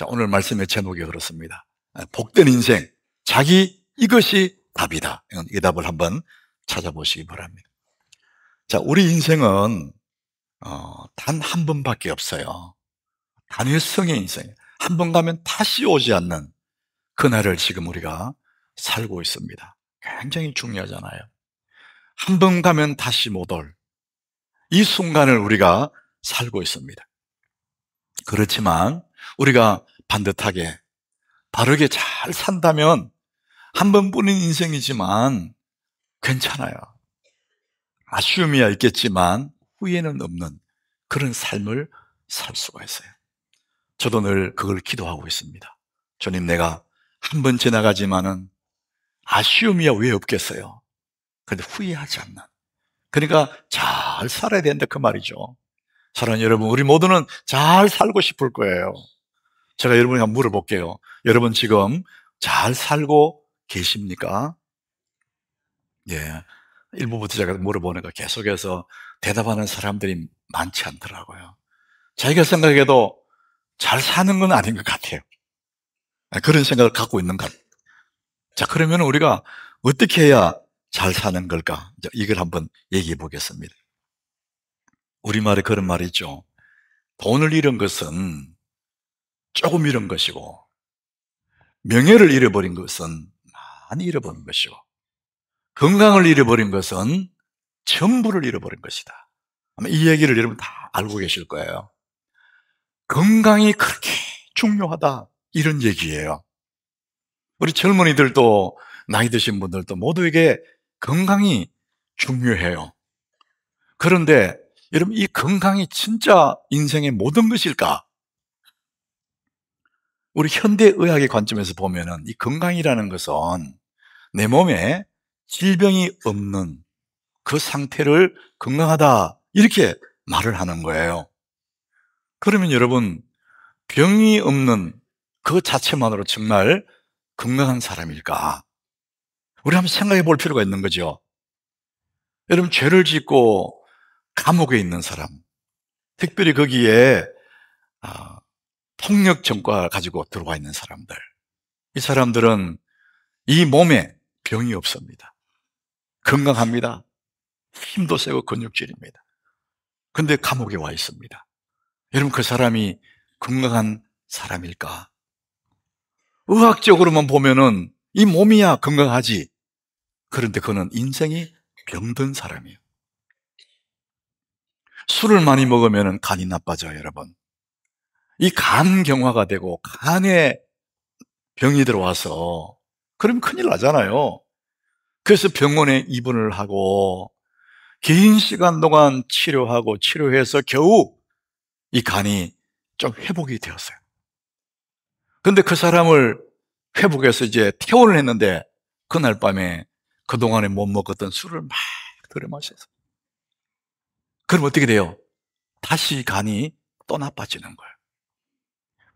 자, 오늘 말씀의 제목이 그렇습니다. 복된 인생, 자기 이것이 답이다. 이 답을 한번 찾아보시기 바랍니다. 자, 우리 인생은 단 한 번밖에 없어요. 단일성의 인생. 한 번 가면 다시 오지 않는 그날을 지금 우리가 살고 있습니다. 굉장히 중요하잖아요. 한 번 가면 다시 못 올 이 순간을 우리가 살고 있습니다. 그렇지만 우리가 반듯하게 바르게 잘 산다면 한 번뿐인 인생이지만 괜찮아요. 아쉬움이야 있겠지만 후회는 없는 그런 삶을 살 수가 있어요. 저도 늘 그걸 기도하고 있습니다. 주님, 내가 한 번 지나가지만은 아쉬움이야 왜 없겠어요? 그런데 후회하지 않는, 그러니까 잘 살아야 된다 그 말이죠. 사랑하는 여러분, 우리 모두는 잘 살고 싶을 거예요. 제가 여러분에게 한번 물어볼게요. 여러분 지금 잘 살고 계십니까? 예. 일부부터 제가 물어보니까 계속해서 대답하는 사람들이 많지 않더라고요. 자기가 생각해도 잘 사는 건 아닌 것 같아요. 그런 생각을 갖고 있는 것 같아요. 자, 그러면 우리가 어떻게 해야 잘 사는 걸까? 이걸 한번 얘기해 보겠습니다. 우리말에 그런 말이 있죠. 돈을 잃은 것은 조금 잃은 것이고, 명예를 잃어버린 것은 많이 잃어버린 것이고, 건강을 잃어버린 것은 전부를 잃어버린 것이다. 아마 이 얘기를 여러분 다 알고 계실 거예요. 건강이 그렇게 중요하다, 이런 얘기예요. 우리 젊은이들도 나이 드신 분들도 모두에게 건강이 중요해요. 그런데 여러분, 이 건강이 진짜 인생의 모든 것일까? 우리 현대의학의 관점에서 보면은 이 건강이라는 것은 내 몸에 질병이 없는 그 상태를 건강하다, 이렇게 말을 하는 거예요. 그러면 여러분, 병이 없는 그 자체만으로 정말 건강한 사람일까? 우리 한번 생각해 볼 필요가 있는 거죠. 여러분, 죄를 짓고 감옥에 있는 사람, 특별히 거기에 폭력 전과를 가지고 들어와 있는 사람들, 이 사람들은 이 몸에 병이 없습니다. 건강합니다. 힘도 세고 근육질입니다. 근데 감옥에 와 있습니다. 여러분, 그 사람이 건강한 사람일까? 의학적으로만 보면은 이 몸이야 건강하지. 그런데 그는 인생이 병든 사람이에요. 술을 많이 먹으면 간이 나빠져요, 여러분. 이 간경화가 되고 간에 병이 들어와서 그러면 큰일 나잖아요. 그래서 병원에 입원을 하고 긴 시간 동안 치료하고 치료해서 겨우 이 간이 좀 회복이 되었어요. 근데 그 사람을 회복해서 이제 퇴원을 했는데 그날 밤에 그동안에 못 먹었던 술을 막 들여 마셔서, 그럼 어떻게 돼요? 다시 간이 또 나빠지는 거예요.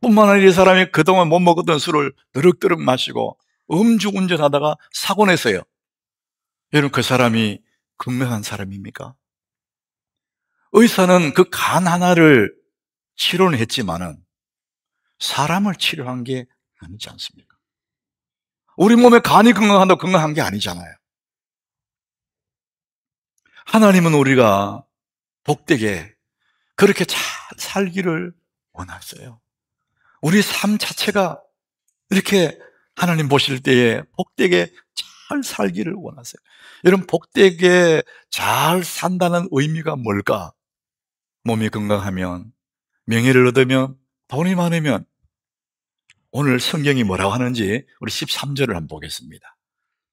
뿐만 아니라 이 사람이 그동안 못 먹었던 술을 드럭드럭 마시고 음주운전하다가 사고 냈어요. 여러분, 그 사람이 건강한 사람입니까? 의사는 그 간 하나를 치료는 했지만은 사람을 치료한 게 아니지 않습니까? 우리 몸에 간이 건강한다고 건강한 게 아니잖아요. 하나님은 우리가 복되게 그렇게 잘 살기를 원하세요. 우리 삶 자체가 이렇게 하나님 보실 때에 복되게 잘 살기를 원하세요. 여러분, 복되게 잘 산다는 의미가 뭘까? 몸이 건강하면, 명예를 얻으면, 돈이 많으면. 오늘 성경이 뭐라고 하는지 우리 13절을 한번 보겠습니다.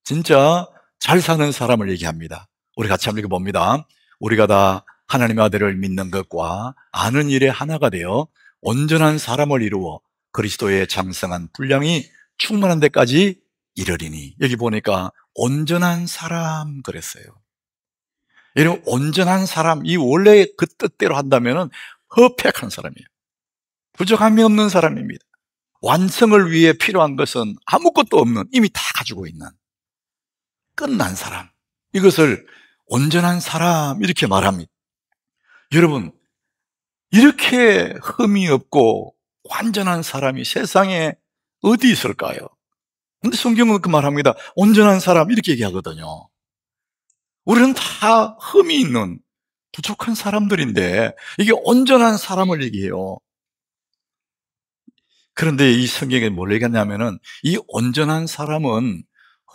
진짜 잘 사는 사람을 얘기합니다. 우리 같이 한번 읽어봅니다. 우리가 다 하나님의 아들을 믿는 것과 아는 일에 하나가 되어 온전한 사람을 이루어 그리스도의 장성한 분량이 충만한 데까지 이르리니. 여기 보니까 온전한 사람 그랬어요. 여러분, 온전한 사람, 이 원래 그 뜻대로 한다면 퍼펙트한 사람이에요. 부족함이 없는 사람입니다. 완성을 위해 필요한 것은 아무것도 없는, 이미 다 가지고 있는 끝난 사람, 이것을 온전한 사람 이렇게 말합니다. 여러분, 이렇게 흠이 없고 완전한 사람이 세상에 어디 있을까요? 근데 성경은 그 말합니다. 온전한 사람 이렇게 얘기하거든요. 우리는 다 흠이 있는 부족한 사람들인데 이게 온전한 사람을 얘기해요. 그런데 이 성경에 뭘 얘기하냐면은 이 온전한 사람은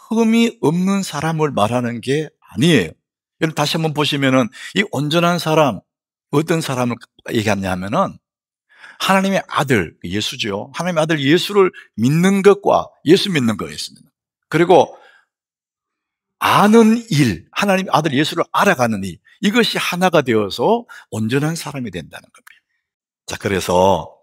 흠이 없는 사람을 말하는 게 아니에요. 여러분 다시 한번 보시면은 이 온전한 사람 어떤 사람을 얘기하냐면은 하나님의 아들 예수죠. 하나님의 아들 예수를 믿는 것과 예수 믿는 거였습니다. 그리고 아는 일, 하나님의 아들 예수를 알아가는 일, 이것이 하나가 되어서 온전한 사람이 된다는 겁니다. 자, 그래서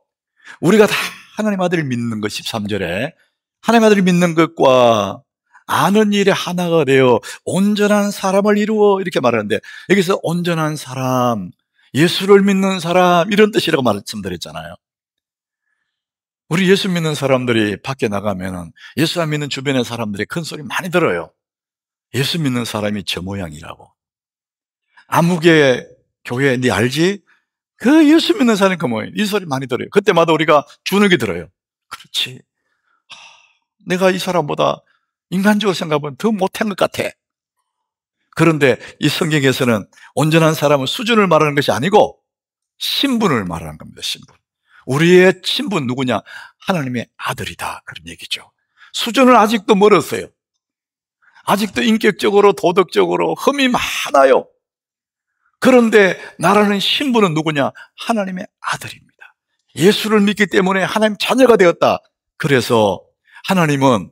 우리가 다 하나님 아들을 믿는 것, 13절에 하나님 아들을 믿는 것과 아는 일에 하나가 되어 온전한 사람을 이루어 이렇게 말하는데 여기서 온전한 사람, 예수를 믿는 사람 이런 뜻이라고 말씀드렸잖아요. 우리 예수 믿는 사람들이 밖에 나가면 예수 안 믿는 주변의 사람들이 큰 소리 많이 들어요. 예수 믿는 사람이 저 모양이라고. 아무개 교회 네 알지? 그 예수 믿는 사람이 그 모양. 이 소리 많이 들어요. 그때마다 우리가 주눅이 들어요. 그렇지. 내가 이 사람보다 인간적으로 생각하면 더 못한 것 같아. 그런데 이 성경에서는 온전한 사람은 수준을 말하는 것이 아니고 신분을 말하는 겁니다. 신분. 우리의 신분 누구냐? 하나님의 아들이다. 그런 얘기죠. 수준은 아직도 멀었어요. 아직도 인격적으로 도덕적으로 흠이 많아요. 그런데 나라는 신분은 누구냐? 하나님의 아들입니다. 예수를 믿기 때문에 하나님 자녀가 되었다. 그래서 하나님은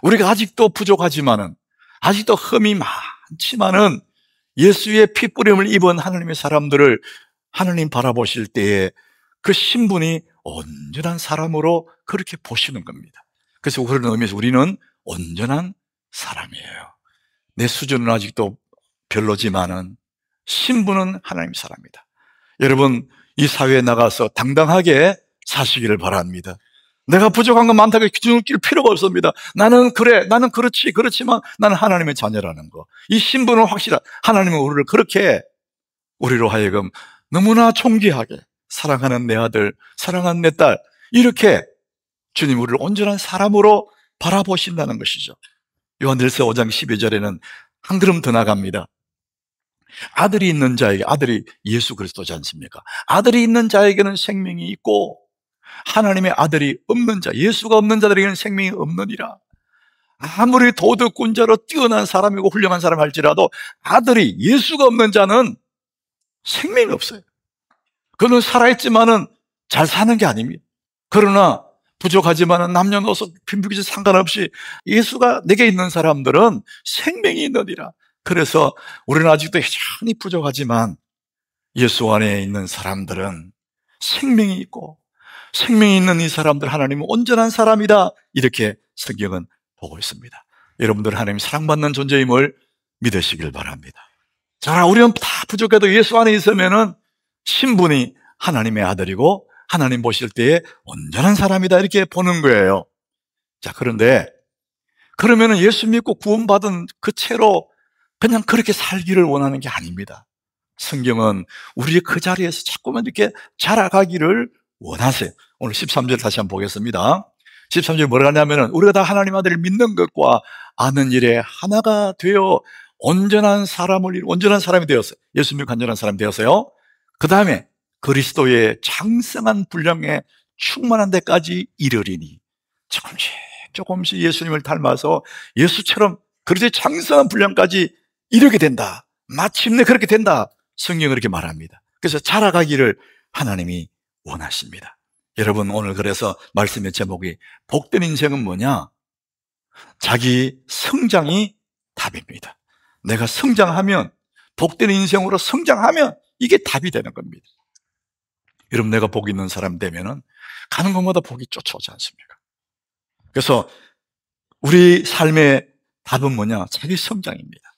우리가 아직도 부족하지만은 아직도 흠이 많지만은 예수의 피뿌림을 입은 하나님의 사람들을 하나님 바라보실 때에 그 신분이 온전한 사람으로 그렇게 보시는 겁니다. 그래서 그런 의미에서 우리는 온전한 사람이에요. 내 수준은 아직도 별로지만은 신분은 하나님 사람이다. 여러분 이 사회에 나가서 당당하게 사시기를 바랍니다. 내가 부족한 건 많다고 기준을 낄 필요가 없습니다. 나는 그래, 나는 그렇지, 그렇지만 나는 하나님의 자녀라는 거. 이 신분은 확실한 하나님은 우리를 그렇게 우리로 하여금 너무나 존귀하게 사랑하는 내 아들, 사랑하는 내 딸 이렇게 주님 우리를 온전한 사람으로 바라보신다는 것이죠. 요한일서 5장 12절에는 한 걸음 더 나갑니다. 아들이 있는 자에게, 아들이 예수 그리스도지 않습니까? 아들이 있는 자에게는 생명이 있고 하나님의 아들이 없는 자, 예수가 없는 자들에게는 생명이 없느니라. 아무리 도덕군자로 뛰어난 사람이고 훌륭한 사람 할지라도 아들이 예수가 없는 자는 생명이 없어요. 그는 살아있지만은 잘 사는 게 아닙니다. 그러나 부족하지만은 남녀노소 빈부귀천 상관없이 예수가 내게 있는 사람들은 생명이 있느니라. 그래서 우리는 아직도 여전히 부족하지만 예수 안에 있는 사람들은 생명이 있고 생명이 있는 이 사람들 하나님은 온전한 사람이다. 이렇게 성경은 보고 있습니다. 여러분들 하나님 사랑받는 존재임을 믿으시길 바랍니다. 자, 우리는 다 부족해도 예수 안에 있으면은 신분이 하나님의 아들이고 하나님 보실 때에 온전한 사람이다 이렇게 보는 거예요. 자, 그런데 그러면은 예수 믿고 구원받은 그 채로 그냥 그렇게 살기를 원하는 게 아닙니다. 성경은 우리 그 자리에서 자꾸만 이렇게 자라가기를 원하세요. 오늘 13절 다시 한번 보겠습니다. 13절 뭐라 하냐면은 우리가 다 하나님 아들을 믿는 것과 아는 일에 하나가 되어 온전한 사람이 되었어요. 예수 믿고 온전한 사람이 되었어요. 그 다음에 그리스도의 장성한 분량에 충만한 데까지 이르리니 조금씩 예수님을 닮아서 예수처럼 그리스도의 장성한 분량까지 이르게 된다. 마침내 그렇게 된다. 성경은 그렇게 말합니다. 그래서 자라가기를 하나님이 원하십니다. 여러분 오늘 그래서 말씀의 제목이 복된 인생은 뭐냐? 자기 성장이 답입니다. 내가 성장하면 복된 인생으로 성장하면 이게 답이 되는 겁니다. 여러분 내가 복 있는 사람 되면은 가는 곳마다 복이 쫓아오지 않습니까? 그래서 우리 삶의 답은 뭐냐? 자기 성장입니다.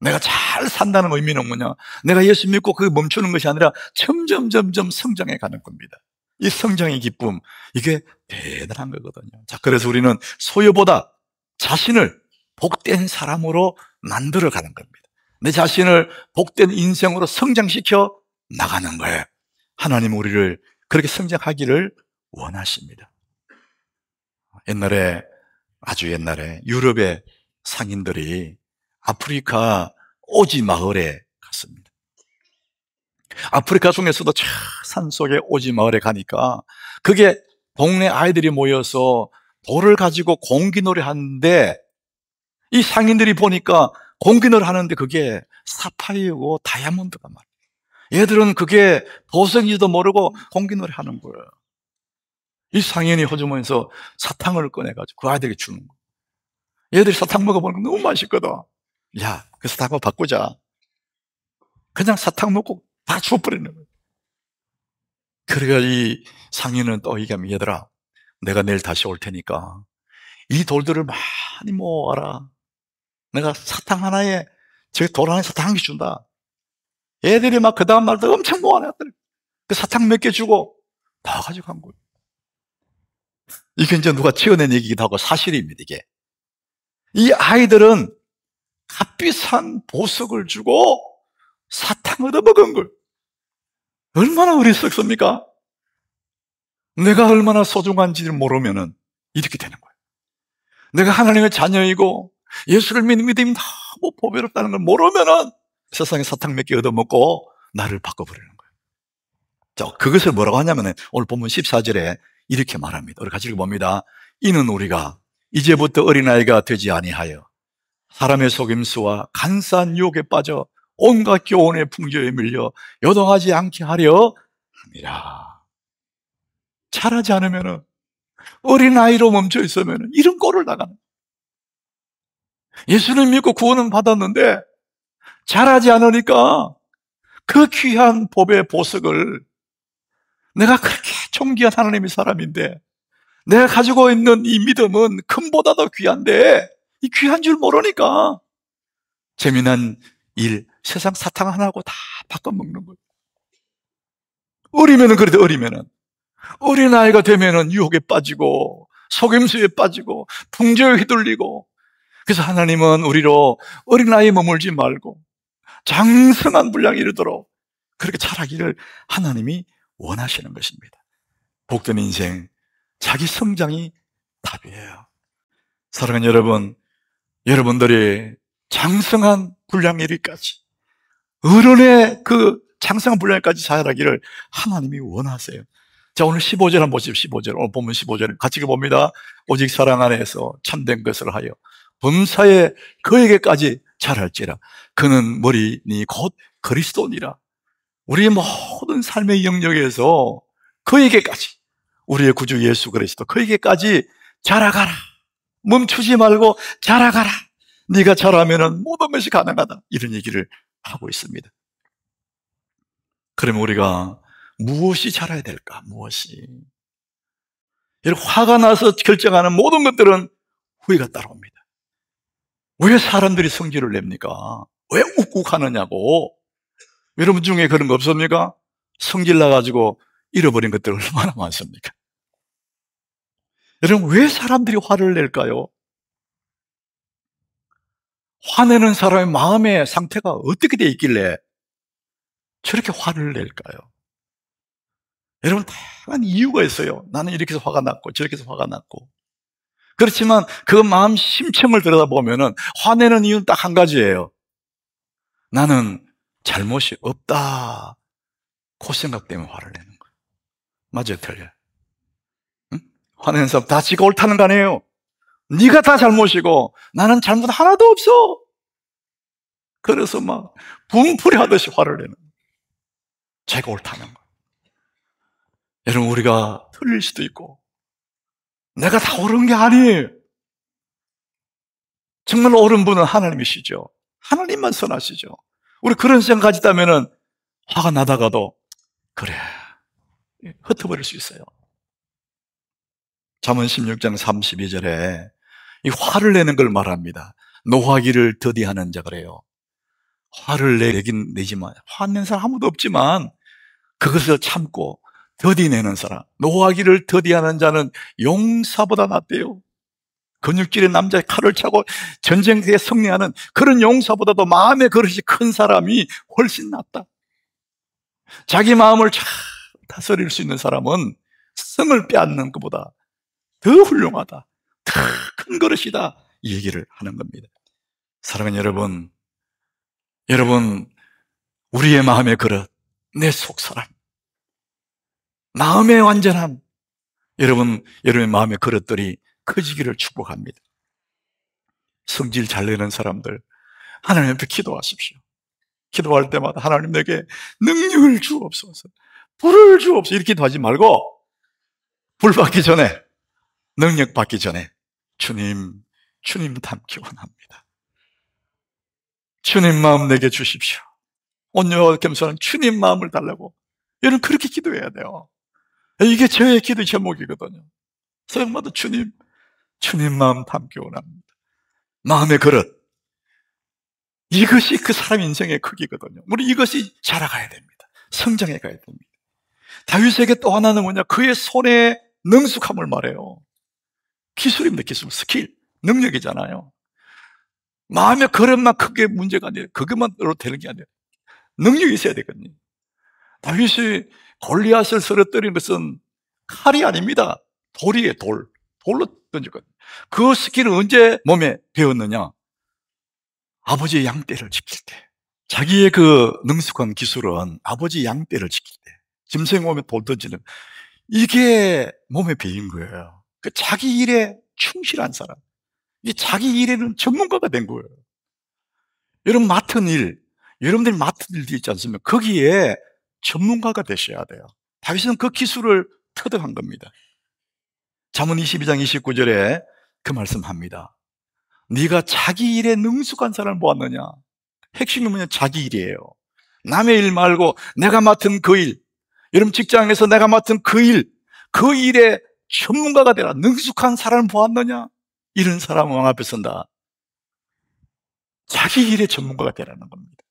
내가 잘 산다는 의미는 뭐냐? 내가 예수 믿고 그게 멈추는 것이 아니라 점점 성장해 가는 겁니다. 이 성장의 기쁨, 이게 대단한 거거든요. 자, 그래서 우리는 소유보다 자신을 복된 사람으로 만들어 가는 겁니다. 내 자신을 복된 인생으로 성장시켜 나가는 거예요. 하나님 우리를 그렇게 성장하기를 원하십니다. 아주 옛날에 유럽의 상인들이 아프리카 오지 마을에 갔습니다. 아프리카 중에서도 저 산속에 오지 마을에 가니까 그게 동네 아이들이 모여서 돌을 가지고 공기놀이 하는데, 이 상인들이 보니까 공기놀이 하는데 그게 사파이어고 다이아몬드가 말이에요. 얘들은 그게 보석인지도 모르고 공기놀이 하는 거예요. 이 상인이 허주머니에서 사탕을 꺼내가지고 그 아이들에게 주는 거예요. 얘들이 사탕 먹어보는 거 너무 맛있거든. 야, 그 사탕을 바꾸자. 그냥 사탕 먹고 다 주워버리는 거예요. 그러니까 이 상인은 또 얘기하면, 얘들아, 내가 내일 다시 올 테니까 이 돌들을 많이 모아라. 내가 사탕 하나에, 저기 돌 하나에 사탕 한 개 준다. 애들이 막 그 다음 날도 엄청 모아놨더니 그 사탕 몇 개 주고 다 가져간 거예요. 이게 이제 누가 지어낸 얘기기도 하고 사실입니다, 이게. 이 아이들은 값비싼 보석을 주고 사탕 얻어먹은 걸. 얼마나 어리석습니까? 내가 얼마나 소중한지를 모르면은 이렇게 되는 거예요. 내가 하나님의 자녀이고 예수를 믿는 믿음이 너무 보배롭다는 걸 모르면은 세상에 사탕 몇 개 얻어먹고 나를 바꿔버리는 거예요. 자, 그것을 뭐라고 하냐면은 오늘 본문 14절에 이렇게 말합니다. 우리 같이 읽어봅니다. 이는 우리가 이제부터 어린아이가 되지 아니하여 사람의 속임수와 간사한 유혹에 빠져 온갖 교훈의 풍조에 밀려 요동하지 않게 하려 함이라. 잘하지 않으면은, 어린아이로 멈춰 있으면은 이런 꼴을 당하는. 예수를 믿고 구원은 받았는데 잘하지 않으니까 그 귀한 법의 보석을, 내가 그렇게 존귀한 하나님의 사람인데 내가 가지고 있는 이 믿음은 금보다도 귀한데 이 귀한 줄 모르니까 재미난 일, 세상 사탕 하나하고 다 바꿔먹는 거예요. 어리면은, 그래도 어리면은, 어린아이가 되면은 유혹에 빠지고 속임수에 빠지고 풍조에 휘둘리고. 그래서 하나님은 우리로 어린아이에 머물지 말고 장성한 분량이 이르도록 그렇게 자라기를 하나님이 원하시는 것입니다. 복된 인생, 자기 성장이 답이에요. 사랑하는 여러분, 여러분들이 장성한 분량 이르기까지, 어른의 그 장성한 분량까지 자라기를 하나님이 원하세요. 자, 오늘 15절 한번 보십시오. 15절. 오늘 보면 15절 같이 봅니다. 오직 사랑 안에서 참된 것을 하여 범사에 그에게까지 자랄지라. 그는 머리니 곧 그리스도니라. 우리의 모든 삶의 영역에서 그에게까지, 우리의 구주 예수 그리스도 그에게까지 자라가라. 멈추지 말고 자라가라. 네가 자라면은 모든 것이 가능하다. 이런 얘기를 하고 있습니다. 그러면 우리가 무엇이 자라야 될까? 무엇이? 여러분, 화가 나서 결정하는 모든 것들은 후회가 따라옵니다. 왜 사람들이 성질을 냅니까? 왜 욱욱하느냐고. 여러분 중에 그런 거 없습니까? 성질 나가지고 잃어버린 것들 얼마나 많습니까? 여러분, 왜 사람들이 화를 낼까요? 화내는 사람의 마음의 상태가 어떻게 돼 있길래 저렇게 화를 낼까요? 여러분, 다양한 이유가 있어요. 나는 이렇게 해서 화가 났고 저렇게 해서 화가 났고. 그렇지만 그 마음 심층을 들여다보면 화내는 이유는 딱 한 가지예요. 나는 잘못이 없다, 그 생각 때문에 화를 내는 거예요. 맞아요, 틀려요? 응? 화내는 사람 다 지가 옳다는 거 아니에요. 네가 다 잘못이고 나는 잘못 하나도 없어. 그래서 막 분풀이 하듯이 화를 내는 거예요. 제가 옳다는 거예요. 여러분, 우리가 틀릴 수도 있고 내가 다 옳은 게 아니에요. 정말 옳은 분은 하나님이시죠. 하나님만 선하시죠. 우리 그런 생각 가지다면은 화가 나다가도 그래, 흩어버릴 수 있어요. 잠언 16장 32절에 이 화를 내는 걸 말합니다. 노하기를 더디하는 자, 그래요. 화를 내긴 내지만, 화낸 사람 아무도 없지만 그것을 참고 더디내는 사람, 노하기를 더디하는 자는 용사보다 낫대요. 근육질의 남자의 칼을 차고 전쟁터에 승리하는 그런 용사보다도 마음의 그릇이 큰 사람이 훨씬 낫다. 자기 마음을 잘 다스릴 수 있는 사람은 성을 빼앗는 것보다 더 훌륭하다, 더 큰 그릇이다, 이 얘기를 하는 겁니다. 사랑하는 여러분, 우리의 마음의 그릇, 내 속사람, 마음의 완전함, 여러분의 마음의 그릇들이 커지기를 축복합니다. 성질 잘 내는 사람들, 하나님 앞에 기도하십시오. 기도할 때마다 하나님 내게 능력을 주옵소서, 불을 주옵소서, 이렇게 기도하지 말고 불 받기 전에, 능력 받기 전에 주님 닮기 원합니다. 주님 마음 내게 주십시오. 온유와 겸손한 주님 마음을 달라고 여러분 그렇게 기도해야 돼요. 이게 저의 기도 제목이거든요. 새벽마다 주님 마음 담기 원합니다. 마음의 그릇, 이것이 그 사람 인생의 크기거든요. 우리 이것이 자라가야 됩니다. 성장해 가야 됩니다. 다윗에게 또 하나는 뭐냐, 그의 손에 능숙함을 말해요. 기술입니다. 기술, 스킬, 능력이잖아요. 마음의 그릇만 크게 문제가 아니라 그것만으로 되는 게 아니라 능력이 있어야 되거든요. 다윗이 골리앗을 쓰러뜨린 것은 칼이 아닙니다. 돌이에요. 돌로 던졌거든요. 그 스킬을 언제 몸에 배웠느냐? 아버지의 양떼를 지킬 때. 자기의 그 능숙한 기술은 아버지 양떼를 지킬 때, 짐승 몸에 돌 던지는, 이게 몸에 배인 거예요. 그 자기 일에 충실한 사람, 이 자기 일에는 전문가가 된 거예요. 여러분 맡은 일, 여러분들이 맡은 일도 있지 않습니까? 거기에 전문가가 되셔야 돼요. 다윗은 그 기술을 터득한 겁니다. 잠언 22장 29절에 그 말씀합니다. 네가 자기 일에 능숙한 사람을 보았느냐? 핵심은 뭐냐? 자기 일이에요. 남의 일 말고 내가 맡은 그 일, 여러분 직장에서 내가 맡은 그 일, 그 일에 전문가가 되라. 능숙한 사람을 보았느냐? 이런 사람은 왕 앞에 선다. 자기 일의 전문가가 되라는 겁니다.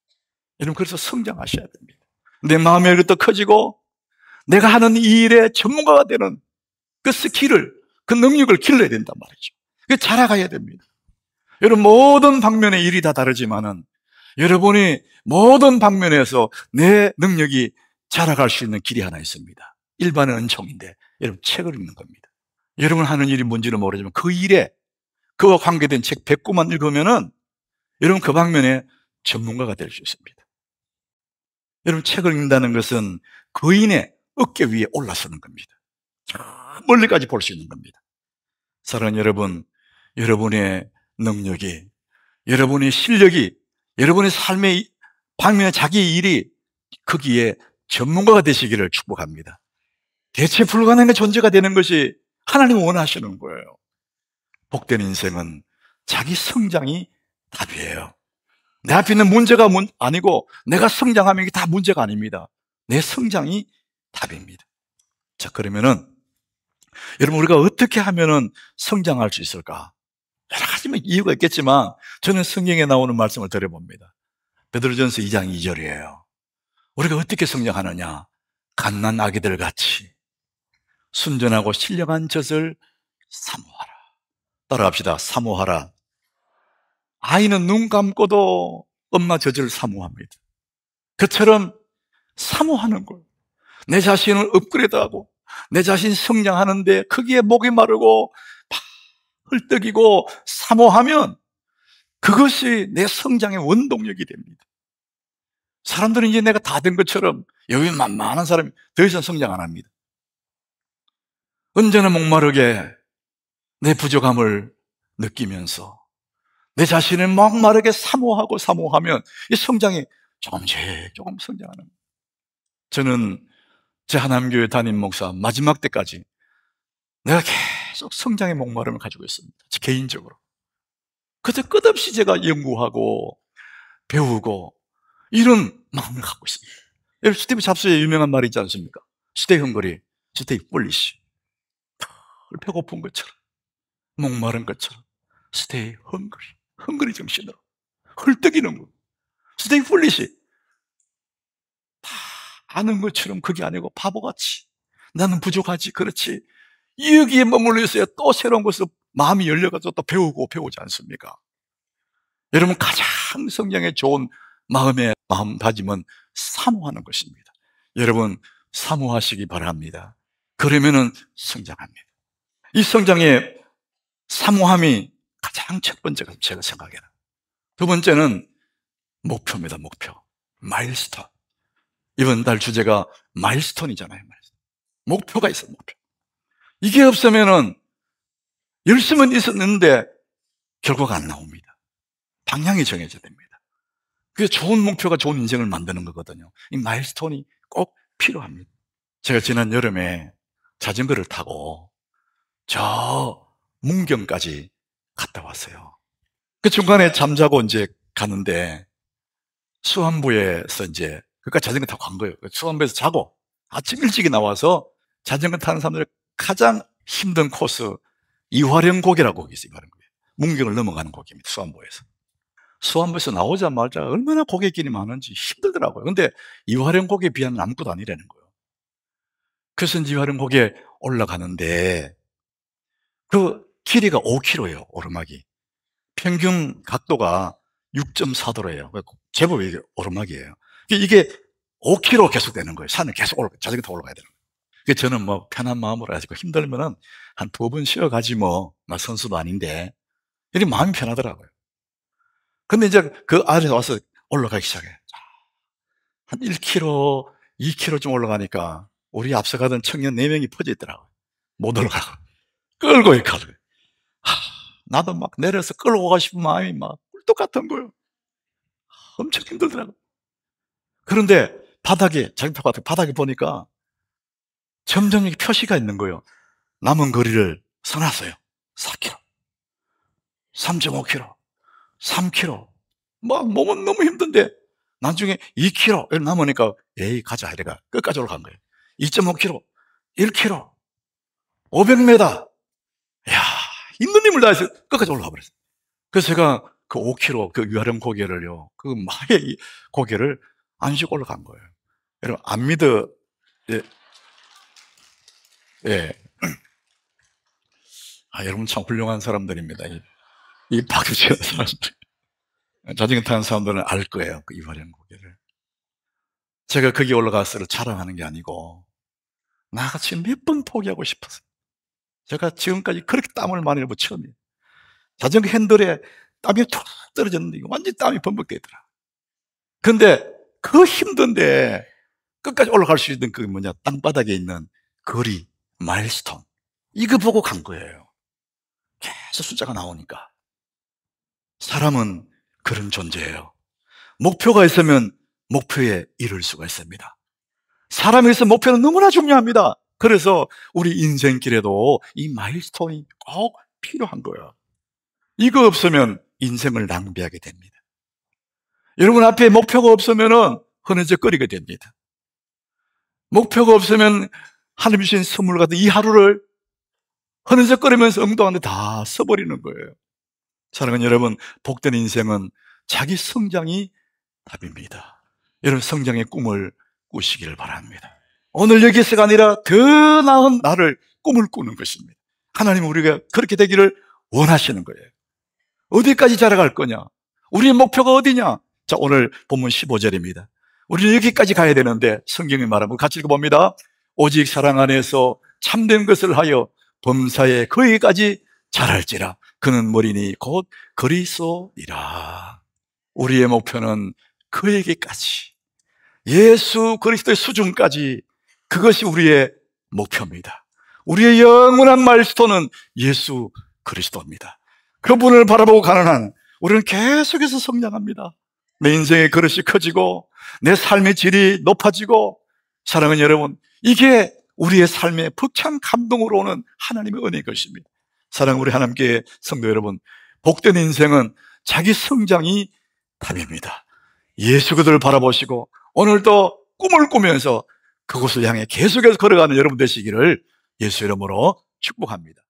여러분 그래서 성장하셔야 됩니다. 내 마음의 그릇도 커지고 내가 하는 이 일에 전문가가 되는 그 스킬을, 그 능력을 길러야 된단 말이죠. 그 자라가야 됩니다. 여러분 모든 방면의 일이 다 다르지만은 여러분이 모든 방면에서 내 능력이 자라갈 수 있는 길이 하나 있습니다. 일반은 은총인데 여러분 책을 읽는 겁니다. 여러분 하는 일이 뭔지는 모르지만 그 일에, 그와 관계된 책 100권만 읽으면은 여러분 그 방면에 전문가가 될 수 있습니다. 여러분 책을 읽는다는 것은 거인의 어깨 위에 올라서는 겁니다. 저 멀리까지 볼 수 있는 겁니다. 사랑하는 여러분, 여러분의 능력이, 여러분의 실력이, 여러분의 삶의 방면에 자기 일이 거기에 전문가가 되시기를 축복합니다. 대체 불가능한 존재가 되는 것이 하나님 원하시는 거예요. 복된 인생은 자기 성장이 답이에요. 내 앞에 있는 문제가 아니고 내가 성장하면 이게 다 문제가 아닙니다. 내 성장이 답입니다. 자, 그러면은 여러분 우리가 어떻게 하면은 성장할 수 있을까? 여러 가지 이유가 있겠지만 저는 성경에 나오는 말씀을 드려봅니다. 베드로전서 2장 2절이에요. 우리가 어떻게 성장하느냐? 갓난 아기들 같이 순전하고 신령한 젖을 사모하라. 따라합시다. 사모하라. 아이는 눈 감고도 엄마 젖을 사모합니다. 그처럼 사모하는 거예요. 내 자신을 업그레이드하고 내 자신이 성장하는데 거기에 목이 마르고 헐떡이고 사모하면 그것이 내 성장의 원동력이 됩니다. 사람들은 이제 내가 다 된 것처럼 여기 만만한 사람이 더 이상 성장 안 합니다. 언제나 목마르게 내 부족함을 느끼면서 내 자신을 목마르게 사모하면 이 성장이 조금 성장하는 거예요. 저는 제 하나님교회 담임 목사 마지막 때까지 내가 계속 성장의 목마름을 가지고 있습니다. 개인적으로. 그때 끝없이 제가 연구하고 배우고 이런 마음을 갖고 있습니다. 여러분 스티브 잡스의 유명한 말이 있지 않습니까? Stay hungry, stay foolish. 배고픈 것처럼, 목마른 것처럼 Stay hungry, 헝그리 정신으로 헐떡이는 거. Stay foolish. 다 아는 것처럼 그게 아니고 바보같이 나는 부족하지, 그렇지, 여기에 머물러 있어야 또 새로운 것을 마음이 열려가지고 또 배우지 않습니까? 여러분 가장 성장에 좋은 마음의 마음다짐은 사모하는 것입니다. 여러분 사모하시기 바랍니다. 그러면은 성장합니다. 이 성장의 사모함이 가장 첫 번째가 제가 생각해요. 두 번째는 목표입니다. 목표. 마일스톤. 이번 달 주제가 마일스톤이잖아요. 목표가 있어요. 목표. 이게 없으면은 열심은 있었는데 결과가 안 나옵니다. 방향이 정해져야 됩니다. 그게 좋은 목표가 좋은 인생을 만드는 거거든요. 이 마일스톤이 꼭 필요합니다. 제가 지난 여름에 자전거를 타고 저 문경까지 갔다 왔어요. 그 중간에 잠자고 이제 가는데 수안부에서 이제 그까지 자전거 타고 간 거예요. 수안부에서 자고 아침 일찍이 나와서 자전거 타는 사람들 가장 힘든 코스 이화령 고개라고 거기 있어요. 이화령 고개. 문경을 넘어가는 고개입니다. 수안부에서. 수안부에서 나오자마자 얼마나 고갯길이 많은지 힘들더라고요. 근데 이화령 고개에 비하면 아무것도 아니라는 거예요. 그래서 이제 이화령 고개에 올라가는데 그 길이가 5km예요. 오르막이. 평균 각도가 6.4도래요. 제법 이게 오르막이에요. 이게 5km 계속 되는 거예요. 산을 계속 자전거 타고 올라가야 되는 거예요. 그래서 저는 뭐 편한 마음으로 가지고 힘들면은 한 2번 쉬어가지 뭐. 나 선수도 아닌데. 이렇게 마음이 편하더라고요. 근데 이제 그 아래에 와서 올라가기 시작해요. 한 1km, 2km쯤 올라가니까 우리 앞서가던 청년 4명이 퍼져 있더라고요. 못 올라가고. 끌고 이렇게 가고. 나도 막 내려서 끌고 가고 싶은 마음이 막 꿀떡 같은 거예요. 엄청 힘들더라고요. 그런데 바닥에, 자전거 같은 바닥에 보니까 점점 이렇게 표시가 있는 거예요. 남은 거리를 써놨어요. 4km, 3.5km, 3km. 막 몸은 너무 힘든데 나중에 2km 남으니까 에이 가자 이래가 끝까지 올라간 거예요. 2.5km, 1km, 500m. 야, 있는 힘을 다해서 끝까지 올라가 버렸어요. 그래서 제가 그 5km 그 위아령 고개를요, 그 마의 고개를 안 쉬고 올라간 거예요. 여러분 안 믿어? 예. 예. 여러분 참 훌륭한 사람들입니다. 이 박유치는 사람들. 자전거 타는 사람들은 알 거예요. 그 이화령 고개를. 제가 거기 올라가서 자랑하는 게 아니고 나같이 몇 번 포기하고 싶었어요. 제가 지금까지 그렇게 땀을 많이 흘려 처음이에요. 자전거 핸들에 땀이 툭 떨어졌는데 완전히 땀이 범벅되더라. 근데 그 힘든데 끝까지 올라갈 수 있는 그 땅바닥에 있는 거리, 마일스톤, 이거 보고 간 거예요. 계속 숫자가 나오니까. 사람은 그런 존재예요. 목표가 있으면 목표에 이룰 수가 있습니다. 사람에 있어 목표는 너무나 중요합니다. 그래서 우리 인생길에도 이 마일스톤이 꼭 필요한 거예요. 이거 없으면 인생을 낭비하게 됩니다. 여러분 앞에 목표가 없으면 흐느적거리게 됩니다. 목표가 없으면 하나님 주신 선물 같은 이 하루를 흐느적거리면서 엉뚱한데 다 써버리는 거예요. 사랑하는 여러분, 복된 인생은 자기 성장이 답입니다. 여러분 성장의 꿈을 꾸시기를 바랍니다. 오늘 여기서가 아니라 더 나은 나를 꿈을 꾸는 것입니다. 하나님은 우리가 그렇게 되기를 원하시는 거예요. 어디까지 자라갈 거냐? 우리의 목표가 어디냐? 자, 오늘 본문 15절입니다. 우리는 여기까지 가야 되는데 성경이 말하면 같이 읽어봅니다. 오직 사랑 안에서 참된 것을 하여 범사에 거기까지 자랄지라. 그는 머리니 곧 그리스도이라. 우리의 목표는 그에게까지, 예수 그리스도의 수준까지, 그것이 우리의 목표입니다. 우리의 영원한 마일스톤은 예수 그리스도입니다. 그분을 바라보고 가는 한 우리는 계속해서 성장합니다. 내 인생의 그릇이 커지고 내 삶의 질이 높아지고, 사랑하는 여러분, 이게 우리의 삶의 벅찬 감동으로 오는 하나님의 은혜인 것입니다. 사랑하는 우리 하나님께 성도 여러분, 복된 인생은 자기 성장이 답입니다. 예수 그들을 바라보시고 오늘도 꿈을 꾸면서 그곳을 향해 계속해서 걸어가는 여러분 되시기를 예수 이름으로 축복합니다.